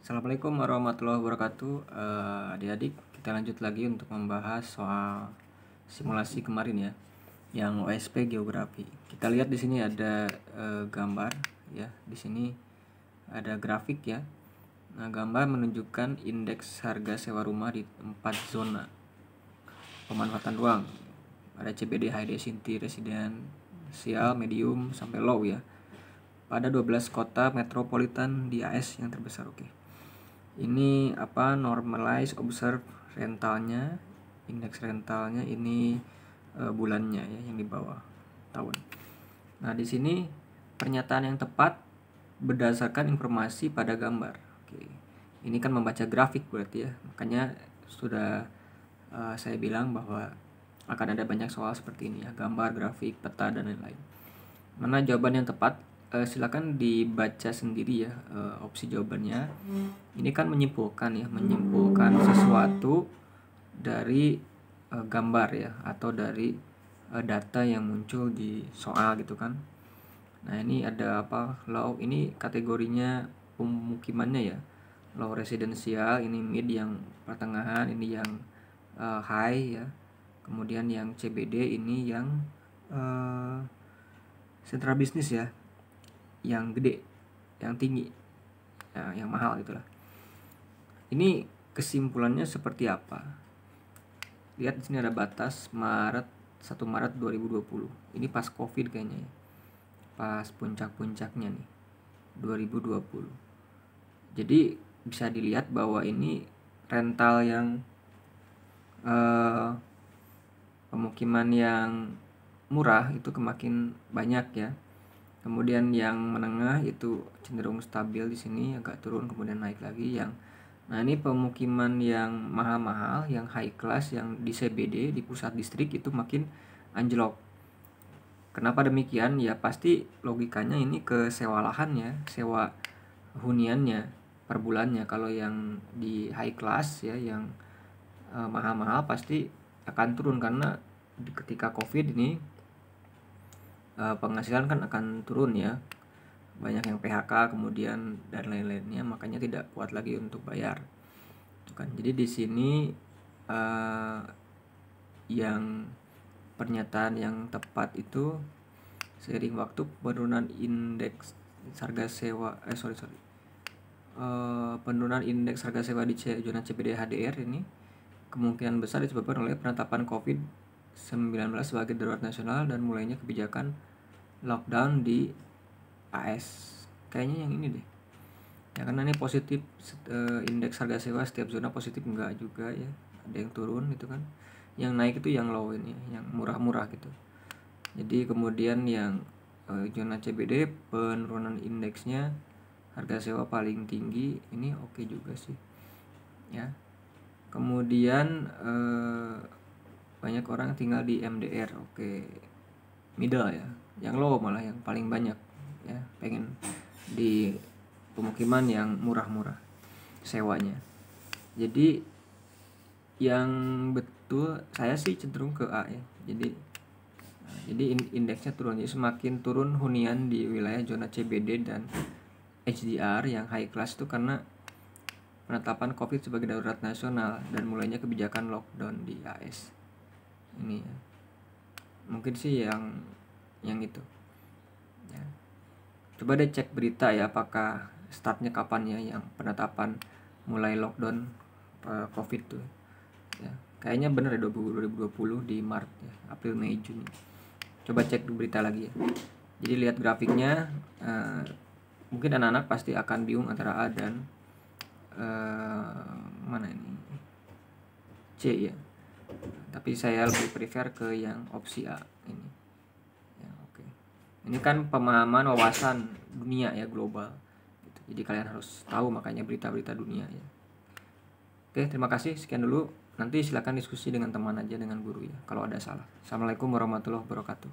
Assalamualaikum warahmatullahi wabarakatuh. Adik-adik, kita lanjut lagi untuk membahas soal simulasi kemarin ya, yang OSP geografi. Kita lihat di sini ada gambar ya, di sini ada grafik ya. Nah, gambar menunjukkan indeks harga sewa rumah di 4 zona pemanfaatan ruang. Ada CBD, HD, Sinti, residensial, medium sampai low ya. Pada 12 kota metropolitan di AS yang terbesar. Oke. Ini normalize observe rentalnya, indeks rentalnya ini bulannya ya, yang di bawah tahun. Nah, di sini pernyataan yang tepat berdasarkan informasi pada gambar. Oke. Ini kan membaca grafik berarti ya. Makanya sudah saya bilang bahwa akan ada banyak soal seperti ini ya, gambar, grafik, peta dan lain-lain. Mana jawaban yang tepat? Silakan dibaca sendiri ya opsi jawabannya. Ini kan menyimpulkan sesuatu dari gambar ya, atau dari data yang muncul di soal gitu kan. Nah, ini ada low, ini kategorinya pemukimannya ya, low residensial, ini mid yang pertengahan, ini yang high ya, kemudian yang CBD ini yang sentra bisnis ya, yang gede, yang tinggi ya, yang mahal itulah. Ini kesimpulannya seperti apa? Lihat di sini ada batas 1 Maret 2020. Ini pas Covid kayaknya ya. Pas puncak-puncaknya nih 2020. Jadi bisa dilihat bahwa ini rental yang pemukiman yang murah itu makin banyak ya. Kemudian yang menengah itu cenderung stabil, di sini agak turun kemudian naik lagi. Nah, ini pemukiman yang mahal-mahal, yang high class, yang di CBD, di pusat distrik itu makin anjlok. Kenapa demikian? Ya pasti logikanya ini ke sewa lahannya, sewa huniannya per bulannya. Kalau yang di high class ya, yang mahal-mahal pasti akan turun, karena ketika Covid ini penghasilan kan akan turun ya, banyak yang PHK kemudian dan lain-lainnya, makanya tidak kuat lagi untuk bayar itu kan. Jadi di sini yang pernyataan yang tepat itu seiring waktu penurunan indeks harga sewa penurunan indeks harga sewa di zona CBD HDR ini kemungkinan besar disebabkan oleh penetapan COVID-19 sebagai darurat nasional dan mulainya kebijakan lockdown di AS. Kayaknya yang ini deh ya, karena ini positif indeks harga sewa setiap zona positif, enggak juga ya, ada yang turun gitu kan. Yang naik itu yang low ini, yang murah-murah gitu. Jadi kemudian yang zona CBD penurunan indeksnya harga sewa paling tinggi, ini oke juga sih ya. Kemudian banyak orang tinggal di MDR, oke, middle ya. Yang low malah yang paling banyak ya, pengen di pemukiman yang murah-murah sewanya. Jadi yang betul saya sih cenderung ke A ya. Jadi indeksnya turun, jadi semakin turun hunian di wilayah zona CBD dan HDR yang high class itu karena penetapan COVID sebagai darurat nasional dan mulainya kebijakan lockdown di AS. Ini ya. Mungkin sih yang itu ya. Coba deh cek berita ya, apakah startnya kapan ya yang penetapan mulai lockdown COVID tuh ya. Kayaknya bener ya 2020 di Maret ya, April, Mei, Juni. Coba cek berita lagi ya. Jadi lihat grafiknya, mungkin anak-anak pasti akan bingung antara A dan mana ini, C ya. Tapi saya lebih prefer ke yang opsi A ini ya. Oke. Ini kan pemahaman wawasan dunia ya, global gitu. Jadi kalian harus tahu makanya berita-berita dunia ya. Oke, terima kasih, sekian dulu. Nanti silakan diskusi dengan teman aja, dengan guru ya kalau ada salah. Assalamualaikum warahmatullahi wabarakatuh.